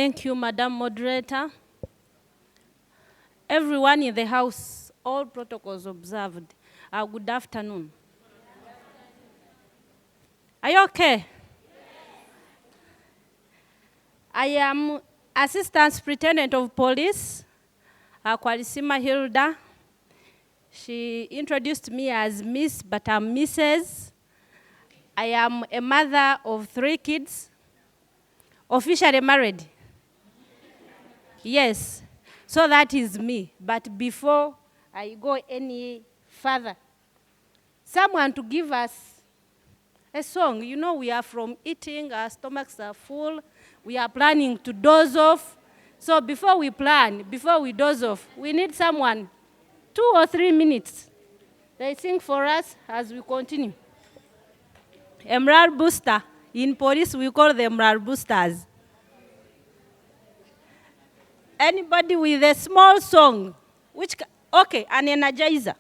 Thank you, Madam Moderator. Everyone in the House, all protocols observed. Good afternoon. Are you okay? Yes. I am Assistant Superintendent of Police, Akwalisiima Hilda. She introduced me as Miss, but I'm Mrs. I am a mother of 3 kids, officially married. Yes, so that is me. But before I go any further, someone to give us a song. You know, we are from eating, our stomachs are full, we are planning to doze off. So before we plan, before we doze off, we need someone, 2 or 3 minutes. They sing for us as we continue. Emerald booster. In police, we call them emerald boosters. Anybody with a small song? Okay, an energizer.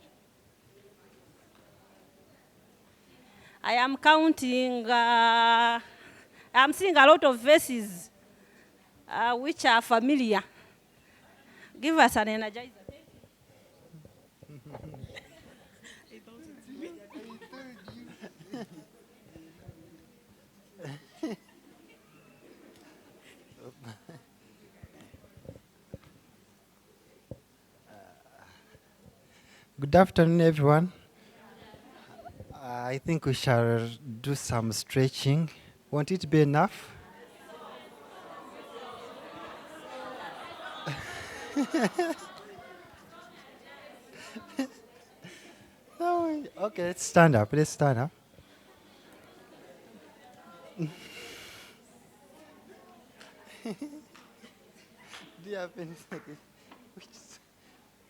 I am counting, I'm seeing a lot of faces which are familiar. Give us an energizer. Good afternoon, everyone. I think we shall do some stretching. Won't it be enough? No, okay, let's stand up. Let's stand up. Do you have any second?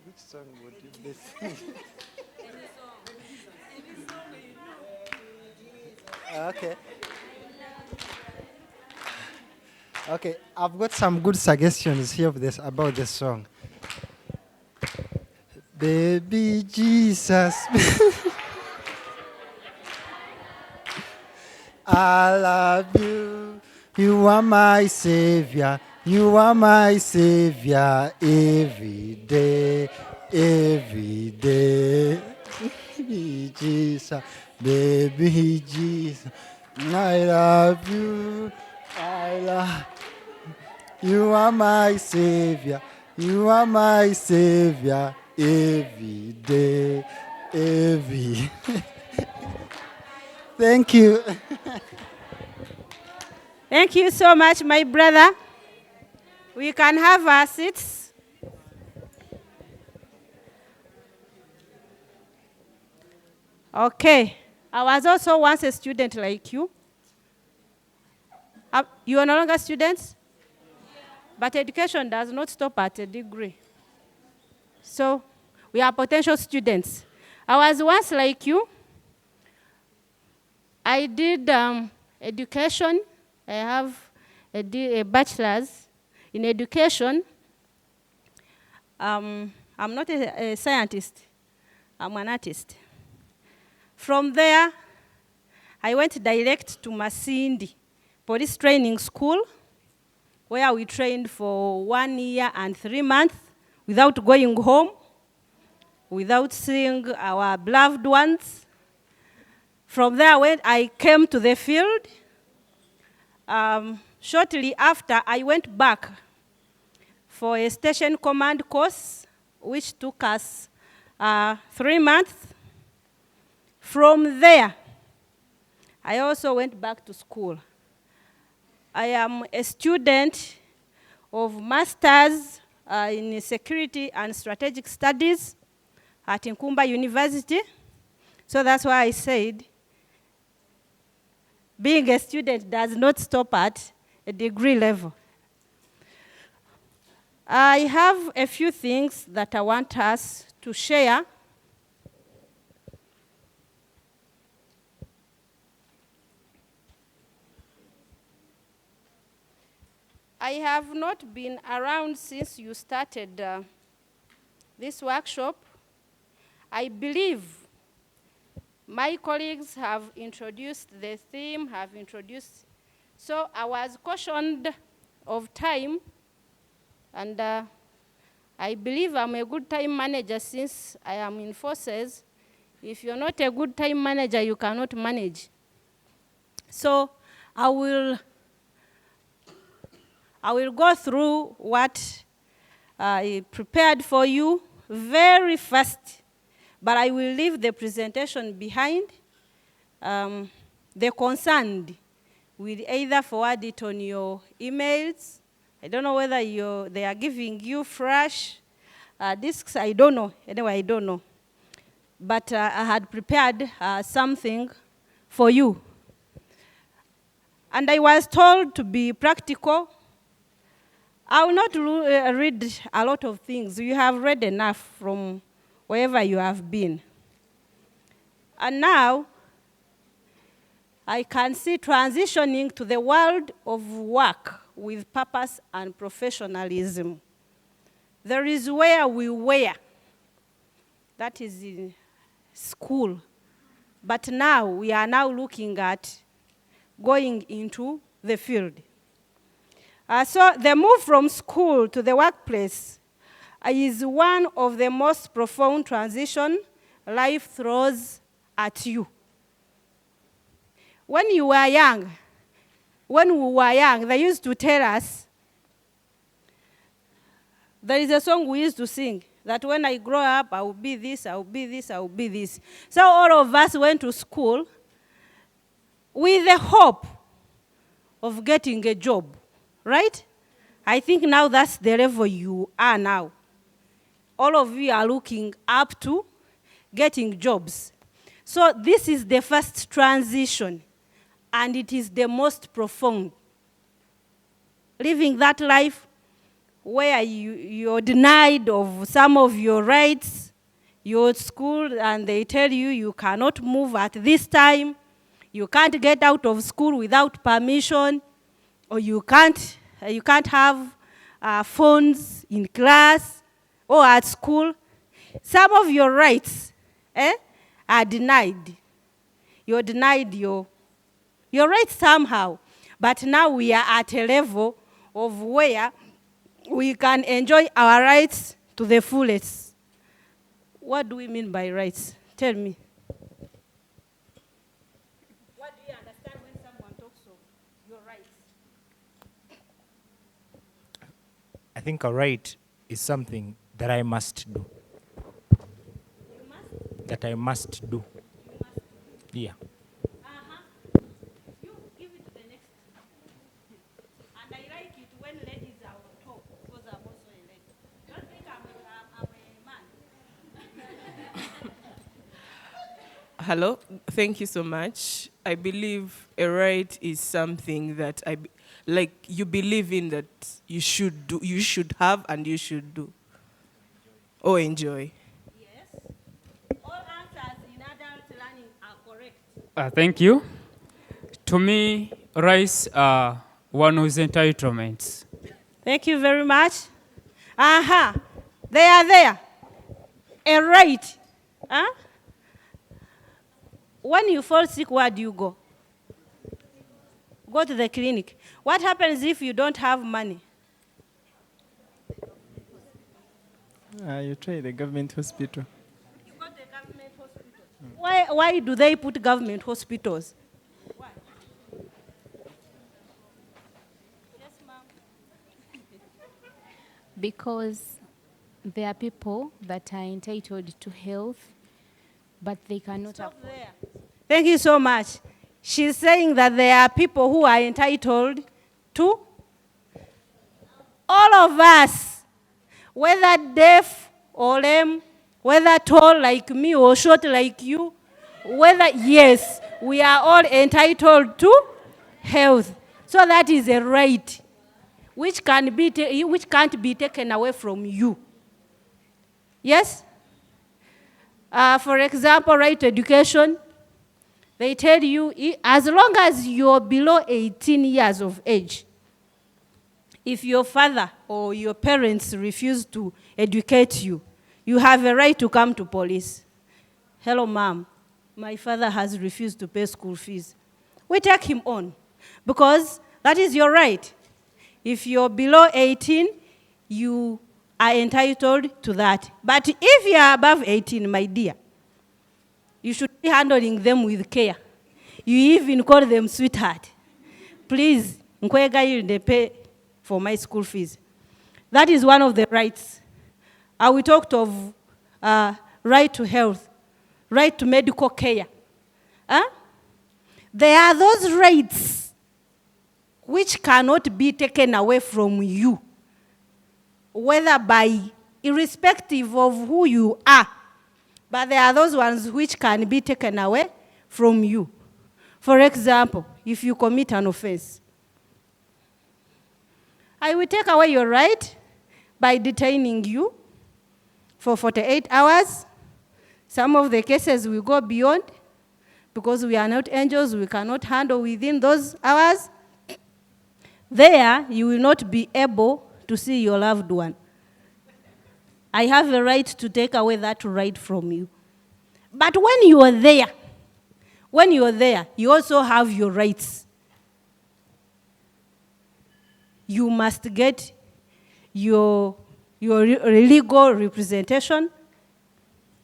Which song would you best sing? Okay. Okay, I've got some good suggestions here about this song. Baby Jesus, I love you. You are my savior. You are my savior every day, every day. Baby Jesus, baby Jesus, I love you. I love you. Are my savior. You are my savior every day, every. Thank you. Thank you so much, my brother. We can have our seats. Okay. I was also once a student like you. You are no longer students? Yeah. But education does not stop at a degree. So we are potential students. I was once like you. I did education. I have a bachelor's in education. I'm not a scientist. I'm an artist. From there, I went direct to Masindi Police Training School, where we trained for 1 year and 3 months without going home, without seeing our beloved ones. From there, when I came to the field, shortly after, I went back for a station command course, which took us 3 months. From there, I also went back to school. I am a student of Masters in Security and Strategic Studies at Nkumba University. So that's why I said being a student does not stop at a degree level. I have a few things that I want us to share. I have not been around since you started this workshop. I believe my colleagues have introduced the theme, so I was cautioned of time, and I believe I'm a good time manager since I am in forces. If you're not a good time manager, you cannot manage. So I will go through what I prepared for you very fast, but I will leave the presentation behind. The concerned will either forward it on your emails. I don't know whether they are giving you fresh discs. I don't know. Anyway, I don't know. But I had prepared something for you. And I was told to be practical. I will not read a lot of things. You have read enough from wherever you have been. And now, I can see transitioning to the world of work with purpose and professionalism. There is where we were. That is in school. But now, we are now looking at going into the field. So the move from school to the workplace is one of the most profound transitions life throws at you. When we were young, they used to tell us, there is a song we used to sing, that when I grow up, I will be this, I will be this, I will be this. So all of us went to school with the hope of getting a job, right? I think now that's the level you are now. All of you are looking up to getting jobs. So this is the first transition, and it is the most profound. Living that life where you're denied of some of your rights, you're at school and they tell you you cannot move at this time, you can't get out of school without permission, or you can't have phones in class or at school. Some of your rights are denied. You're denied your rights somehow. But now we are at a level of where we can enjoy our rights to the fullest. What do we mean by rights? Tell me. What do you understand when someone talks of your rights? I think a right is something that I must do. You must? That I must do. You must do. Yeah. You give it to the next. And I like it when ladies are on top, because I'm also a lady. Don't think I'm a man. Hello, thank you so much. I believe a right is something that like you believe in, that you should do, you should have, and you should do or enjoy. Yes. All answers in adult learning are correct. Thank you. To me, rights are one whose entitlements. Thank you very much. They are there. A right. Huh? When you fall sick, where do you go? Go to the clinic. What happens if you don't have money? You try the government hospital. You go to the government hospital. Why do they put government hospitals? Why? Yes, ma'am. Because there are people that are entitled to health, but they cannot Stop afford. there. Thank you so much. She's saying that there are people who are entitled to. All of us, whether deaf or lame, whether tall like me or short like you, yes, we are all entitled to health. So that is a right which can't be taken away from you. Yes? For example, right to education. They tell you, as long as you're below 18 years of age, if your father or your parents refuse to educate you, you have a right to come to police. Hello, ma'am. My father has refused to pay school fees. We take him on, because that is your right. If you're below 18, you are entitled to that. But if you are above 18, my dear, you should be handling them with care. You even call them sweetheart. Please, they pay for my school fees. That is one of the rights. We talked of right to health, right to medical care. There are those rights which cannot be taken away from you, whether by, irrespective of who you are. But there are those ones which can be taken away from you. For example, if you commit an offense, I will take away your right by detaining you for 48 hours. Some of the cases will go beyond, because we are not angels, we cannot handle within those hours. There, you will not be able to see your loved one. I have a right to take away that right from you. But when you are there, you also have your rights. You must get your legal representation.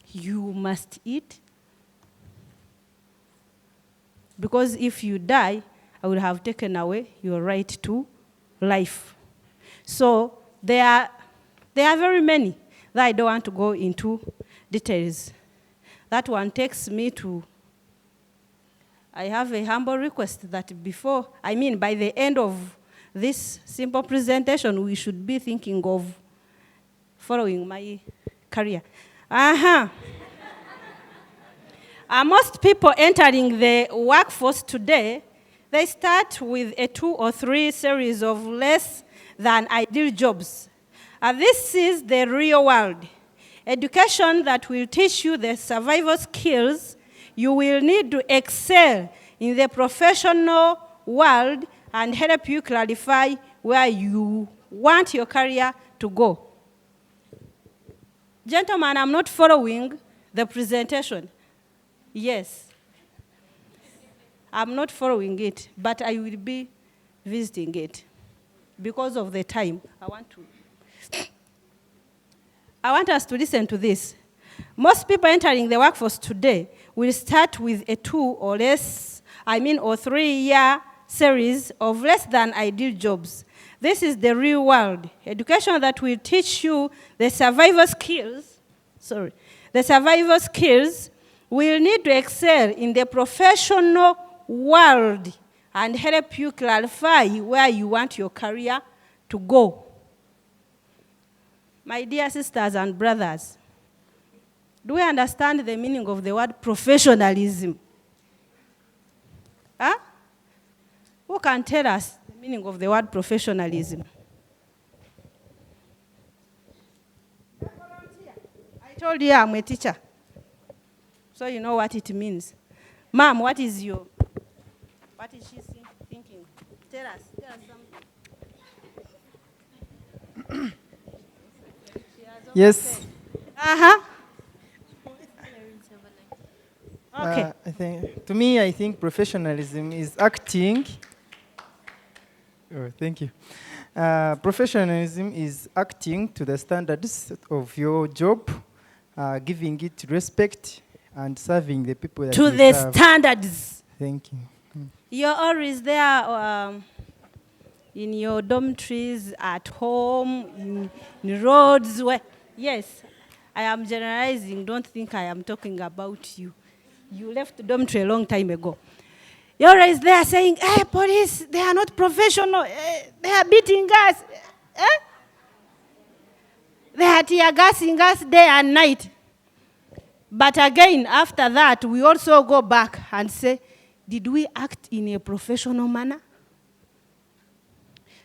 You must eat. Because if you die, I would have taken away your right to life. So there are very many that I don't want to go into details. That one takes me to, I have a humble request that by the end of this simple presentation, we should be thinking of following my career. Most people entering the workforce today, they start with a 2 or 3 series of less than ideal jobs. This is the real world. Education that will teach you the survival skills you will need to excel in the professional world and help you clarify where you want your career to go. Gentlemen, I'm not following the presentation. Yes. I'm not following it, but I will be visiting it. Because of the time, I want us to listen to this. Most people entering the workforce today will start with a 2 or 3-year series of less than ideal jobs. This is the real world. Education that will teach you the survival skills, will need to excel in the professional world and help you clarify where you want your career to go. My dear sisters and brothers, do we understand the meaning of the word professionalism? Who can tell us the meaning of the word professionalism? I told you I'm a teacher, so you know what it means. Ma'am, what is she thinking? Tell us something. Yes. Okay. I think professionalism is acting. Oh, thank you. Professionalism is acting to the standards of your job, giving it respect, and serving the people that you serve. To the standards. Thank you. You're always there in your dormitories, at home, in roads. Yes, I am generalizing. Don't think I am talking about you. You left the dormitory a long time ago. You're always there saying, hey, police, they are not professional. They are beating us. They are tear gassing us day and night. But again, after that, we also go back and say, did we act in a professional manner?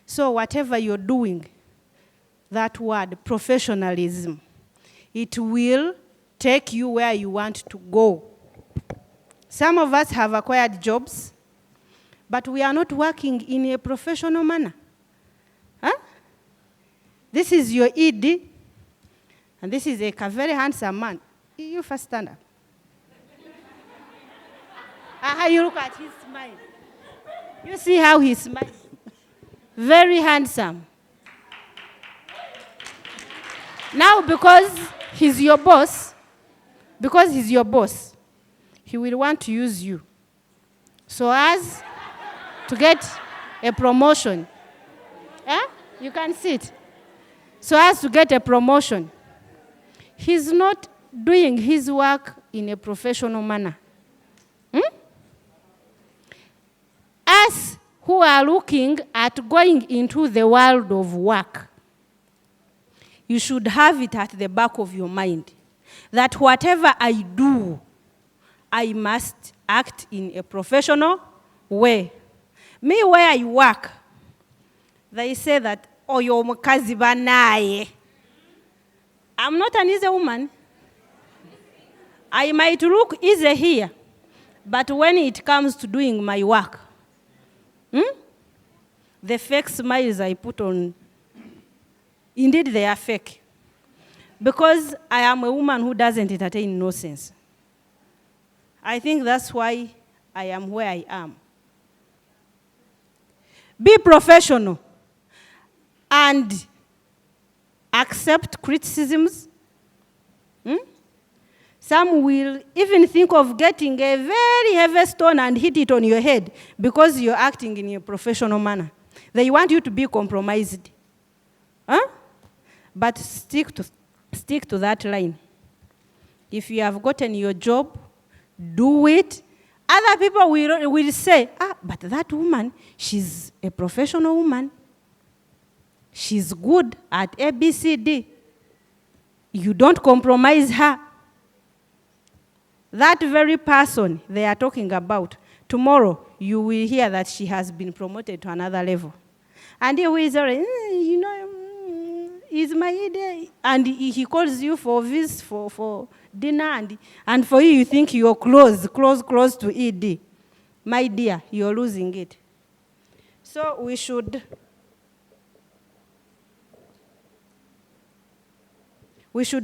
So whatever you're doing, that word, professionalism, it will take you where you want to go. Some of us have acquired jobs, but we are not working in a professional manner. This is your ED, and this is a very handsome man. You first stand up. You look at his smile. You see how he smiles. very handsome. Now, because he's your boss, he will want to use you so as to get a promotion. Eh? You can sit. So as to get a promotion. He's not doing his work in a professional manner. Us who are looking at going into the world of work, you should have it at the back of your mind that whatever I do, I must act in a professional way. Me, where I work, they say that, oh, you're mukazi banaye. I'm not an easy woman. I might look easy here, but when it comes to doing my work, the fake smiles I put on, indeed they are fake. Because I am a woman who doesn't entertain nonsense. I think that's why I am where I am. Be professional and accept criticisms. Some will even think of getting a very heavy stone and hit it on your head because you're acting in a professional manner. They want you to be compromised. But stick to that line. If you have gotten your job, do it. Other people will say, but that woman, she's a professional woman. She's good at ABCD. You don't compromise her. That very person they are talking about, tomorrow you will hear that she has been promoted to another level. And he will say, it's my idea. And he calls you for this, for dinner, and for you think you're close to ED. My dear, you're losing it. So we should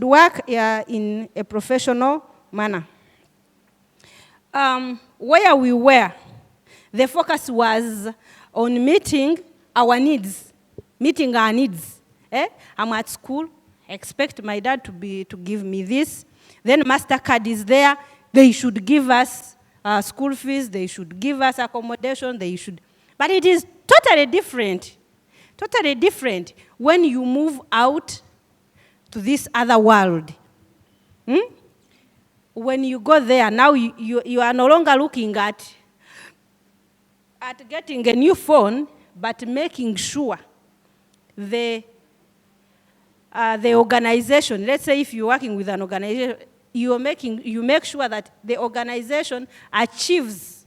work in a professional manner. Where we were, the focus was on meeting our needs. I'm at school, I expect my dad to give me this. Then Mastercard is there, they should give us school fees, they should give us accommodation, but it is totally different when you move out to this other world. When you go there, now you are no longer looking at getting a new phone, but making sure the organization, let's say if you're working with an organization, you make sure that the organization achieves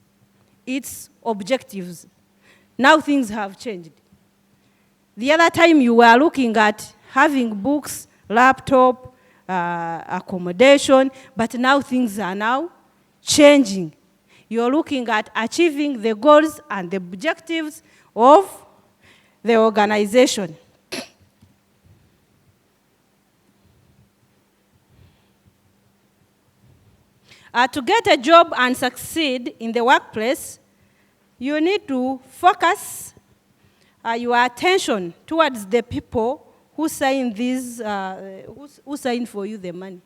its objectives. Now things have changed. The other time you were looking at having books, laptop, accommodation, but now things are now changing. You're looking at achieving the goals and the objectives of the organization. To get a job and succeed in the workplace, you need to focus your attention towards the people who sign who sign for you the money.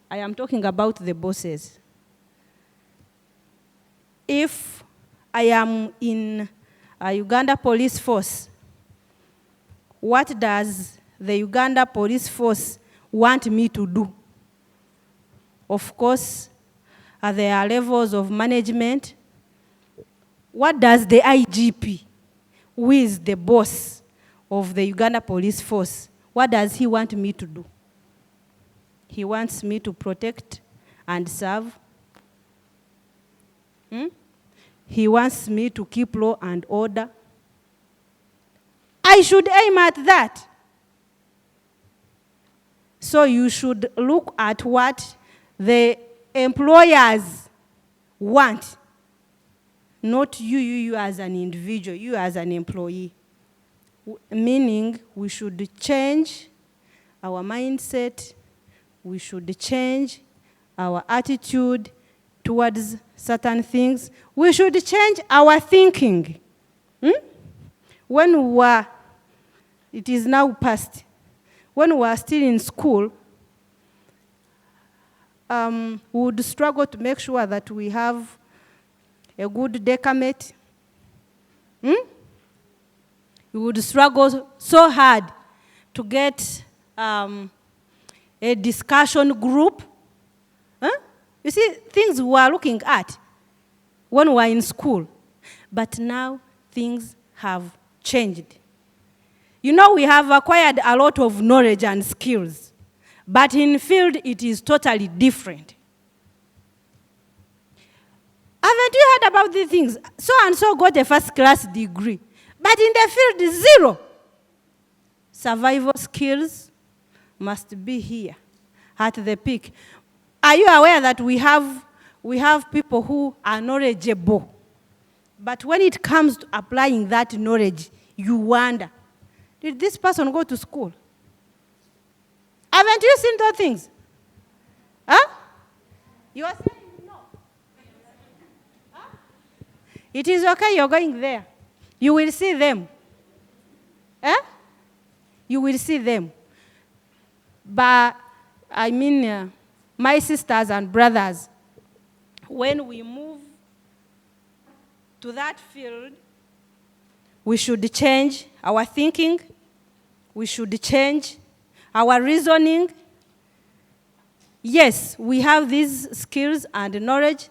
I am talking about the bosses. If I am in a Uganda Police Force, what does the Uganda Police Force want me to do? Of course, there are levels of management. What does the IGP, who is the boss of the Uganda Police Force, what does he want me to do? He wants me to protect and serve. He wants me to keep law and order. I should aim at that. So you should look at what the employers want, not you as an individual, you as an employee. Meaning we should change our mindset, we should change our attitude towards certain things. We should change our thinking. when we were, it is now past, when we were still in school, we would struggle to make sure that we have a good decamate. We would struggle so hard to get a discussion group. You see, things we were looking at when we were in school. But now things have changed. You know, we have acquired a lot of knowledge and skills, but in field it is totally different. Haven't you heard about these things? So-and-so got a first-class degree, but in the field, zero. Survival skills must be here at the peak. Are you aware that we have people who are knowledgeable, but when it comes to applying that knowledge, you wonder, did this person go to school? Haven't you seen those things? Huh? You are saying no. Huh? It is okay, you're going there. You will see them. You will see them. But, I mean, my sisters and brothers, when we move to that field, we should change our thinking. We should change our reasoning. Yes, we have these skills and knowledge.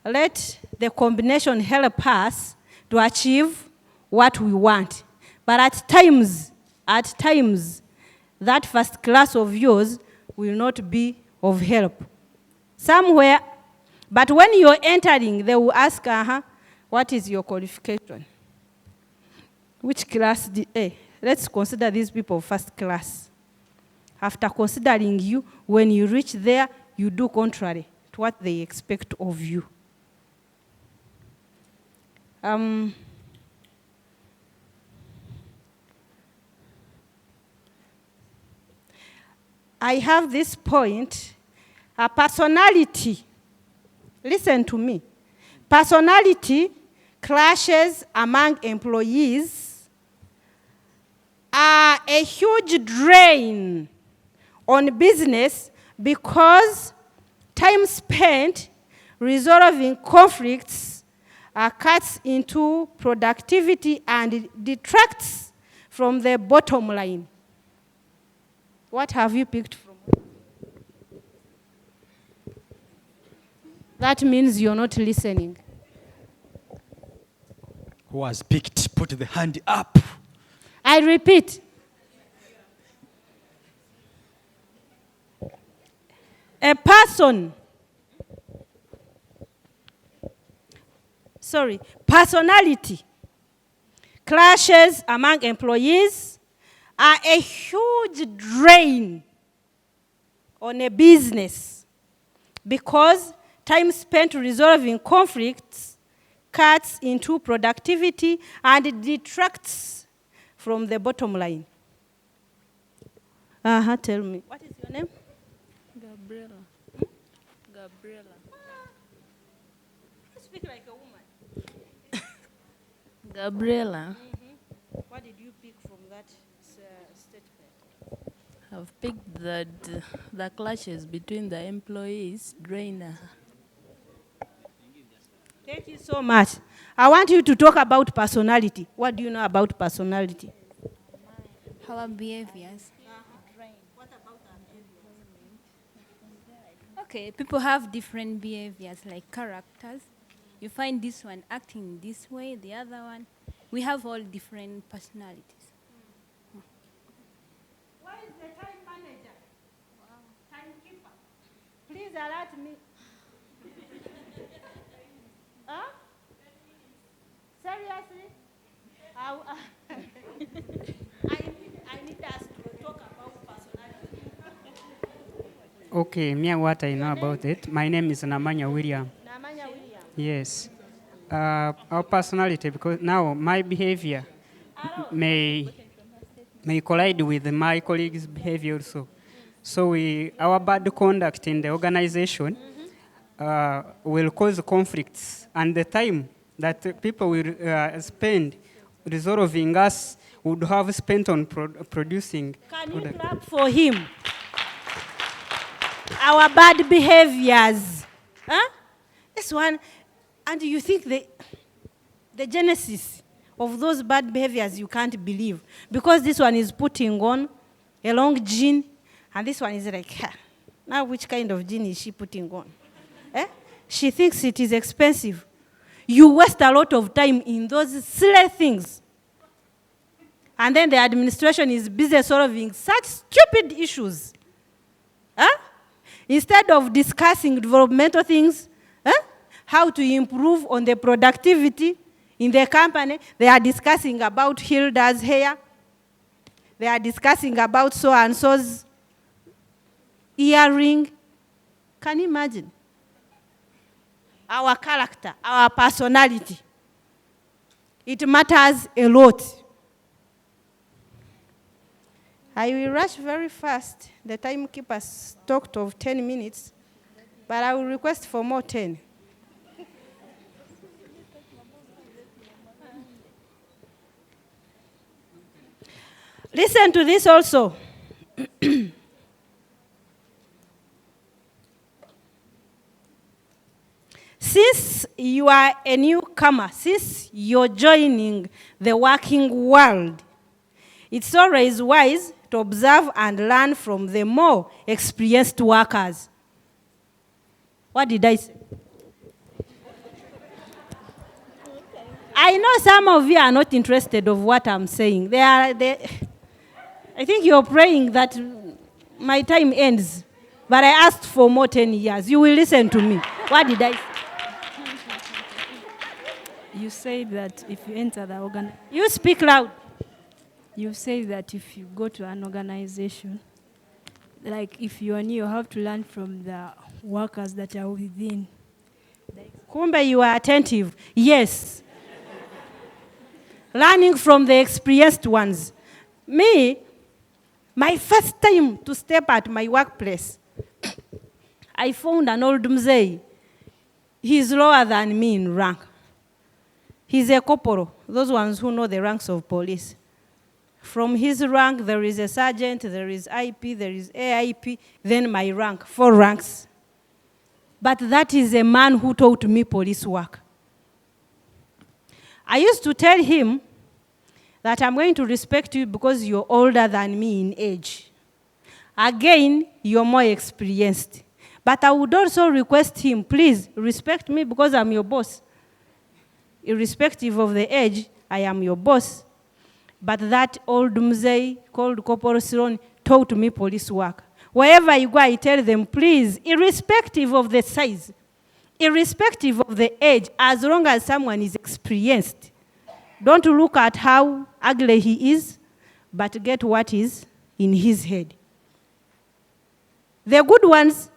Let the combination help us to achieve what we want. But at times, that first class of yours will not be of help. Somewhere, but when you're entering, they will ask, what is your qualification? Which class did, let's consider these people first class. After considering you, when you reach there, you do contrary to what they expect of you. I have this point, personality. Listen to me. Personality clashes among employees are a huge drain on business because time spent resolving conflicts cuts into productivity and detracts from the bottom line. What have you picked from? That means you're not listening. Who has picked? Put the hand up. I repeat. A person, personality clashes among employees are a huge drain on a business because time spent resolving conflicts cuts into productivity and detracts from the bottom line. Tell me. What is your name? Gabriela. Gabriela. You speak like a woman. Gabriela. What did you pick from that statement? I've picked that the clashes between the employees drain her. Thank you so much. I want you to talk about personality. What do you know about personality? Our behaviors. What about our behaviors? Okay, people have different behaviors, like characters. You find this one acting this way, the other one. We have all different personalities. Where is the time manager? Timekeeper. Please alert me. Huh? Seriously? I need us to talk about personality. Okay, me what I know about it. My name is Namanya William. Namanya William. Yes. Our personality, because now my behavior may collide with my colleagues' behavior also. So our bad conduct in the organization will cause conflicts, and the time that people will spend resolving us would have spent on producing. Can you clap for him? Our bad behaviors. Huh? This one, and you think the genesis of those bad behaviors you can't believe. Because this one is putting on a long jean, and this one is like, now which kind of jean is she putting on? She thinks it is expensive. You waste a lot of time in those silly things. And then the administration is busy solving such stupid issues. Instead of discussing developmental things, how to improve on the productivity in the company, they are discussing about Hilda's hair. They are discussing about so-and-so's earring. Can you imagine? Our character, our personality. It matters a lot. I will rush very fast. The timekeepers talked of 10 minutes, but I will request for more 10. Listen to this also. Since you are a newcomer, since you're joining the working world, it's always wise to observe and learn from the more experienced workers. What did I say? I know some of you are not interested of what I'm saying. I think you're praying that my time ends, but I asked for more 10 years. You will listen to me. What did I say? You say that if you enter the organization... You speak loud. You say that if you go to an organization, like if you are new, you have to learn from the workers that are within. Kumbe, you are attentive. Yes. Learning from the experienced ones. Me, my first time to step at my workplace, I found an old mzee. He's lower than me in rank. He's a corporal, those ones who know the ranks of police. From his rank, there is a sergeant, there is IP, there is AIP, then my rank, 4 ranks. But that is a man who taught me police work. I used to tell him that I'm going to respect you because you're older than me in age. Again, you're more experienced. But I would also request him, please respect me because I'm your boss. Irrespective of the age, I am your boss. But that old mzee called Corporal Silon taught me police work. Wherever you go, I tell them, please, irrespective of the size, irrespective of the age, as long as someone is experienced, don't look at how ugly he is, but get what is in his head. The good ones,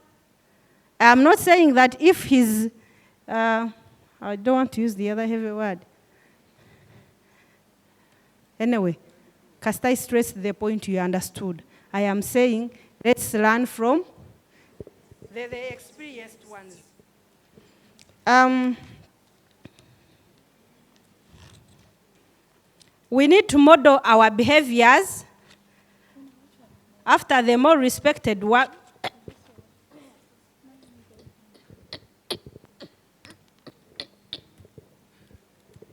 I'm not saying that if he's, I don't want to use the other heavy word. Anyway, Kastai stressed the point you understood. I am saying, let's learn from the experienced ones. We need to model our behaviors after the more respected work.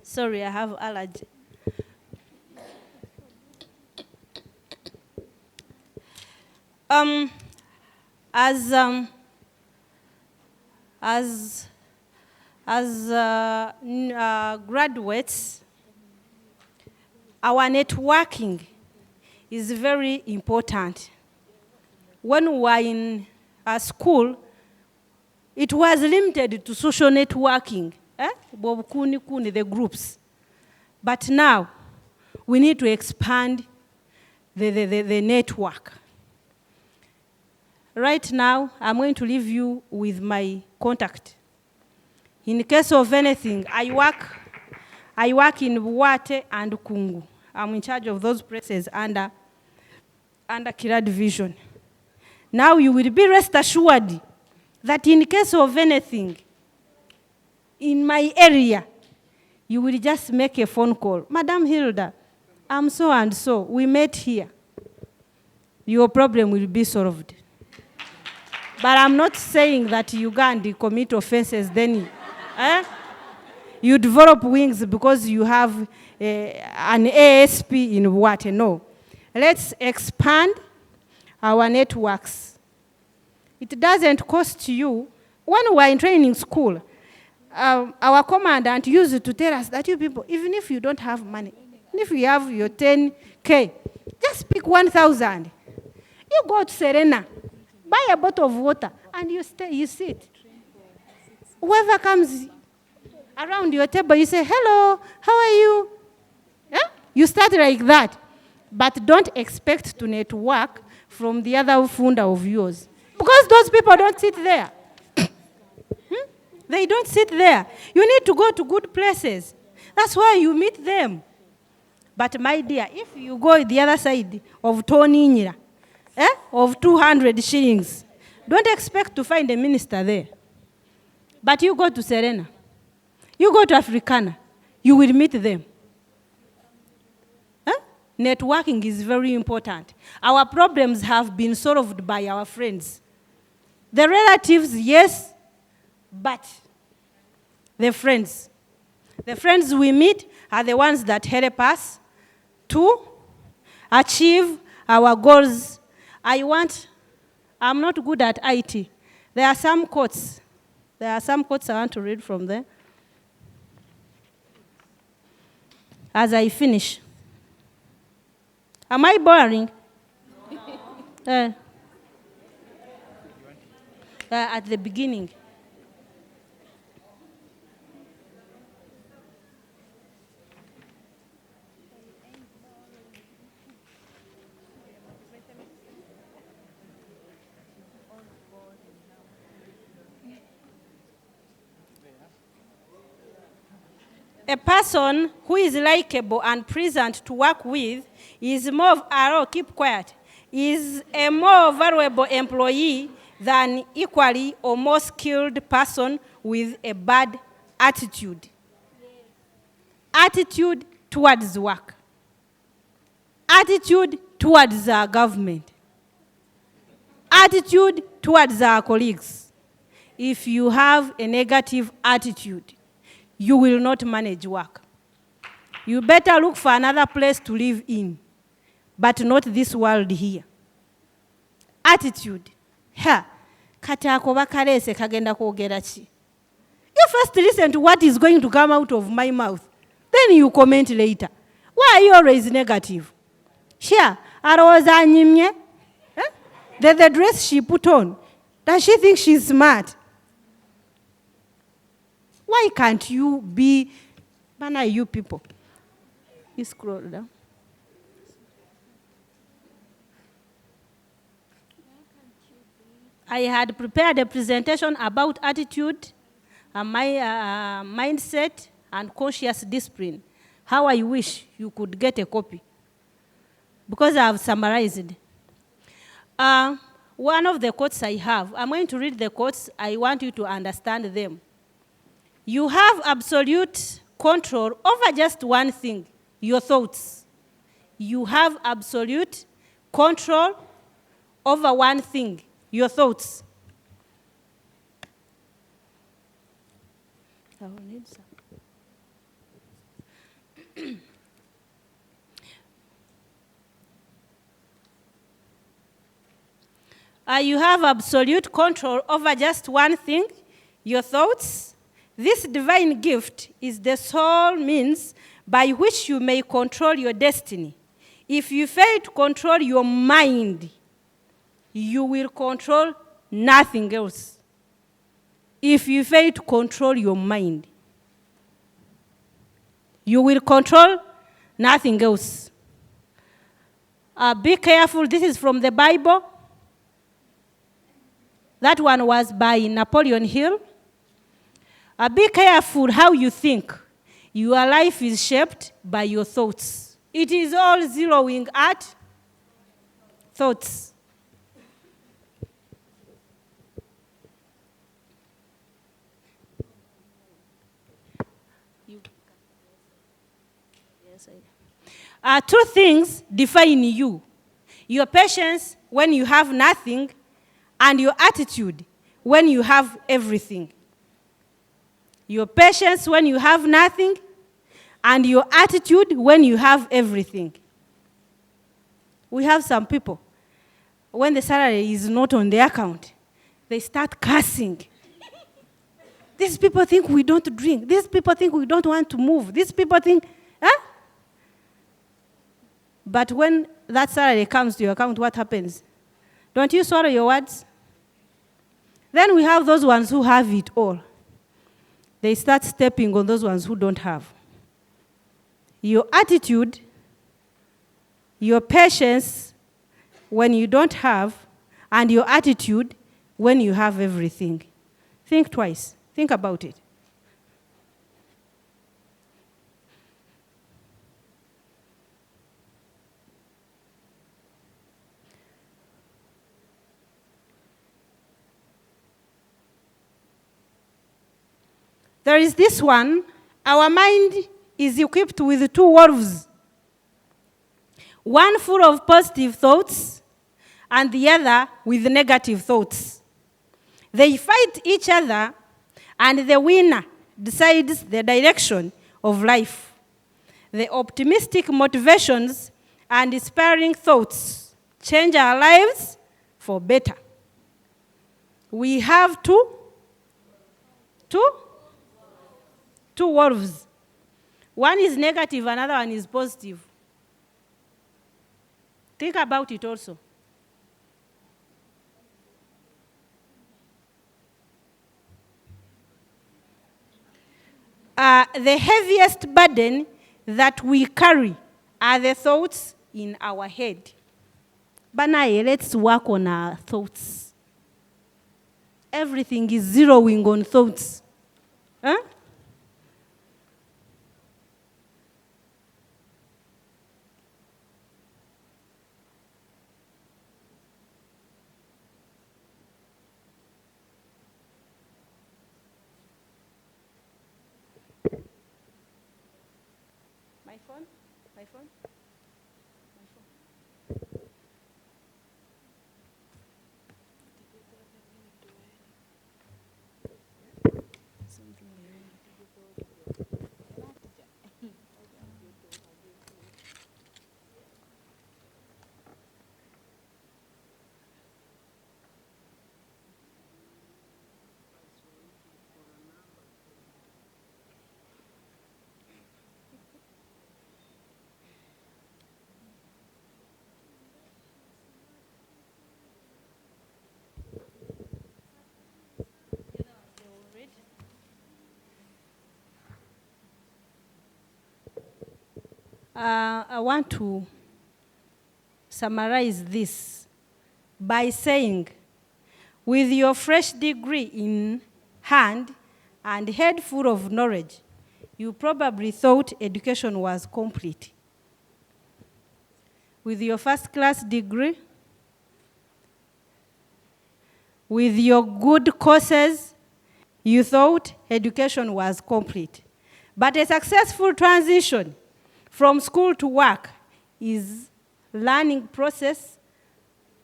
Sorry, I have allergy. Graduates, our networking is very important. When we were in school, it was limited to social networking, the groups. But now, we need to expand the network. Right now, I'm going to leave you with my contact. In case of anything, I work in Buwate and Kungu. I'm in charge of those places under Kira Division. Now you will be rest assured that in case of anything in my area, You will just make a phone call. Madam Hilda, I'm so and so. We met here. Your problem will be solved. But I'm not saying that you go and commit offenses, then you develop wings because you have an ASP in what? No. Let's expand our networks. It doesn't cost you. When we were in training school, our commandant used to tell us that you people, even if you don't have money, even if you have your 10K, just pick 1,000. You go to Serena, buy a bottle of water, and you sit. Whoever comes around your table, you say, hello, how are you? You start like that. But don't expect to network from the other founder of yours. Because those people don't sit there. They don't sit there. You need to go to good places. That's why you meet them. But my dear, if you go the other side of Tony Nyira, of 200 shillings, don't expect to find a minister there. But you go to Serena, you go to Africana, you will meet them. Networking is very important. Our problems have been solved by our friends. The relatives, yes, but the friends we meet are the ones that help us to achieve our goals. I'm not good at IT. There are some quotes. I want to read from there. As I finish. Am I boring? At the beginning. A person who is likable and pleasant to work with is keep quiet, is a more valuable employee than equally or more skilled person with a bad attitude. Attitude towards work. Attitude towards our government. Attitude towards our colleagues. If you have a negative attitude, you will not manage work. You better look for another place to live in, but not this world here. Attitude. Kati ako bakalese kagenda kwogera ki? You first listen to what is going to come out of my mouth. Then you comment later. Why are you always negative? Sure, aroza anyimye. The dress she put on, does she think she's smart? Why can't you be, you people? You scroll down. I had prepared a presentation about attitude, mindset, and conscious discipline. How I wish you could get a copy. Because I have summarized. One of the quotes I have, I'm going to read the quotes. I want you to understand them. You have absolute control over just one thing, your thoughts. You have absolute control over one thing, your thoughts. I will need some. You have absolute control over just one thing, your thoughts. This divine gift is the sole means by which you may control your destiny. If you fail to control your mind, you will control nothing else. If you fail to control your mind, you will control nothing else. Be careful. This is from the Bible. That one was by Napoleon Hill. Be careful how you think. Your life is shaped by your thoughts. It is all zeroing at thoughts. Two things define you. Your patience when you have nothing, and your attitude when you have everything. Your patience when you have nothing, and your attitude when you have everything. We have some people, when the salary is not on their account, they start cursing. These people think we don't drink. These people think we don't want to move. These people think, huh? But when that salary comes to your account, what happens? Don't you swallow your words? Then we have those ones who have it all. They start stepping on those ones who don't have. Your attitude, your patience when you don't have, and your attitude when you have everything. Think twice. Think about it. There is this one. Our mind is equipped with two wolves. One full of positive thoughts, and the other with negative thoughts. They fight each other, and the winner decides the direction of life. The optimistic motivations and inspiring thoughts change our lives for better. We have two wolves. One is negative, another one is positive. Think about it also. The heaviest burden that we carry are the thoughts in our head. Banaye, let's work on our thoughts. Everything is zeroing on thoughts. Huh? My phone? My phone? My phone. I want to summarize this by saying, with your fresh degree in hand and head full of knowledge, you probably thought education was complete. With your first-class degree, with your good courses, you thought education was complete. But a successful transition from school to work is a learning process.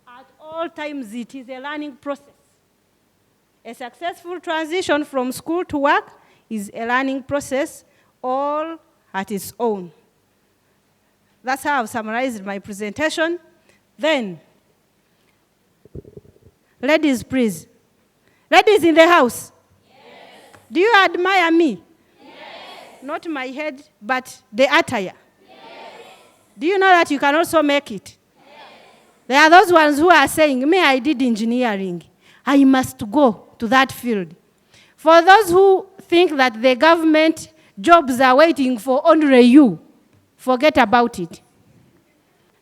At all times, it is a learning process. A successful transition from school to work is a learning process, all at its own. That's how I've summarized my presentation. Then, ladies, please. Ladies in the house. Yes. Do you admire me? Yes. Not my head, but the attire. Yes. Do you know that you can also make it? Yes. There are those ones who are saying, me, I did engineering. I must go to that field. For those who think that the government jobs are waiting for only you, forget about it.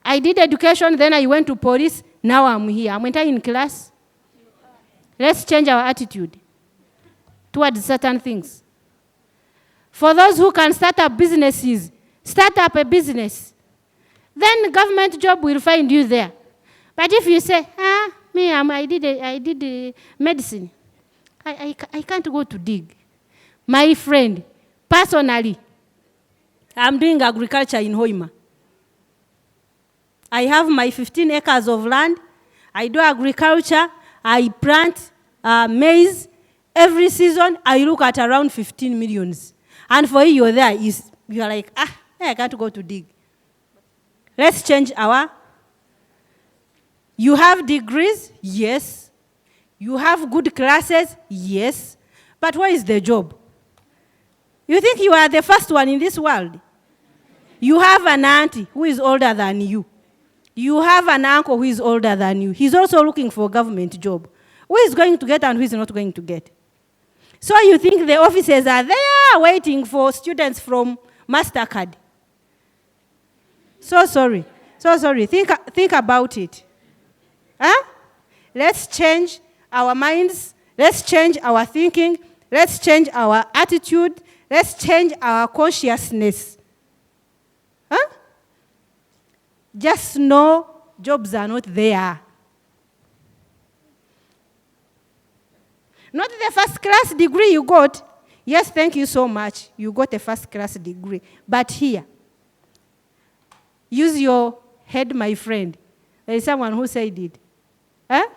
I did education, then I went to police, now I'm here. I'm entering in class. Let's change our attitude towards certain things. For those who can start up businesses, start up a business. Then the government job will find you there. But if you say, me, I did medicine. I can't go to dig. My friend, personally, I'm doing agriculture in Hoima. I have my 15 acres of land. I do agriculture. I plant maize. Every season, I look at around 15 millions. And for you, you're there, you're like, I can't go to dig. Let's change our... You have degrees? Yes. You have good classes? Yes. But what is the job? You think you are the first one in this world? You have an auntie who is older than you. You have an uncle who is older than you. He's also looking for a government job. Who is going to get and who is not going to get? So you think the officers are there waiting for students from Mastercard. So sorry. So sorry. Think about it. Huh? Let's change our minds. Let's change our thinking. Let's change our attitude. Let's change our consciousness. Huh? Just know jobs are not there. Not the first class degree you got. Yes, thank you so much. You got a first class degree. But here, use your head, my friend. There is someone who said it. Huh?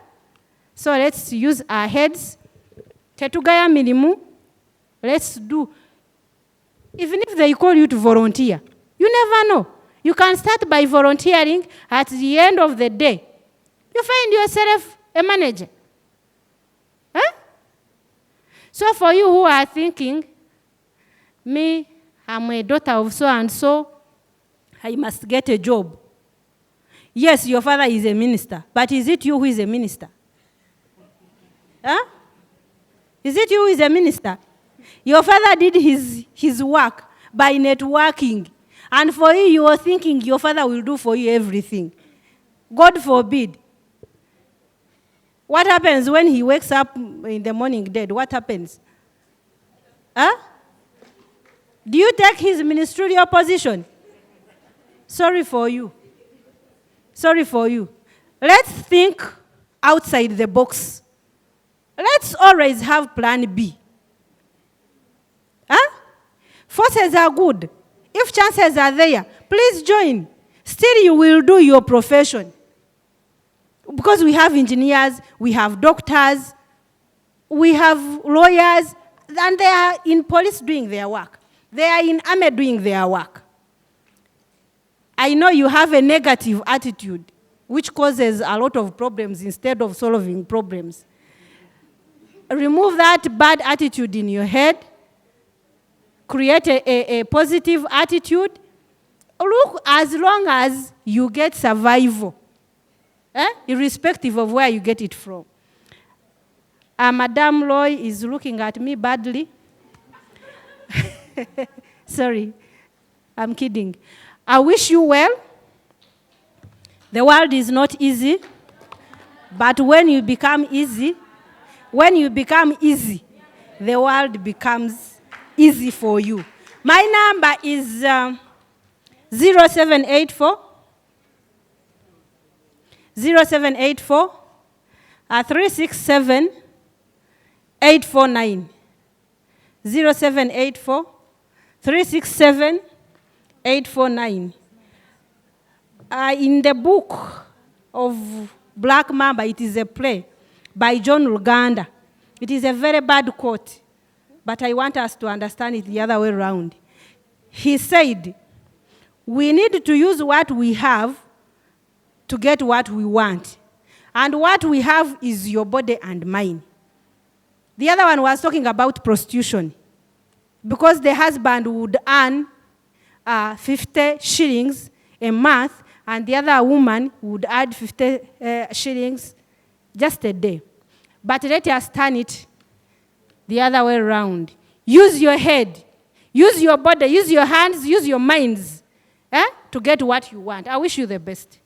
So let's use our heads. Tetugaya mirimu. Let's do. Even if they call you to volunteer, you never know. You can start by volunteering. At the end of the day, you find yourself a manager. Huh? So for you who are thinking, me, I'm a daughter of so-and-so, I must get a job. Yes, your father is a minister, but is it you who is a minister? Huh? Is it you who is a minister? Your father did his work by networking. And for you, you are thinking your father will do for you everything. God forbid. What happens when he wakes up in the morning dead? What happens? Huh? Do you take his ministerial position? Sorry for you. Sorry for you. Let's think outside the box. Let's always have plan B. Huh? Forces are good. If chances are there, please join. Still, you will do your profession. Because we have engineers, we have doctors, we have lawyers, and they are in police doing their work. They are in army doing their work. I know you have a negative attitude, which causes a lot of problems instead of solving problems. Remove that bad attitude in your head. Create a positive attitude. Look, as long as you get survival, irrespective of where you get it from. Madame Loy is looking at me badly. Sorry, I'm kidding. I wish you well. The world is not easy, but when you become easy, the world becomes easy for you. My number is 0784 367 849. 0784 367 849. In the book of Black Mamba, it is a play by John Luganda. It is a very bad quote, but I want us to understand it the other way around. He said, we need to use what we have to get what we want. And what we have is your body and mind. The other one was talking about prostitution. Because the husband would earn 50 shillings a month, and the other woman would add 50 shillings just a day. But let us turn it the other way around. Use your head, use your body, use your hands, use your minds to get what you want. I wish you the best.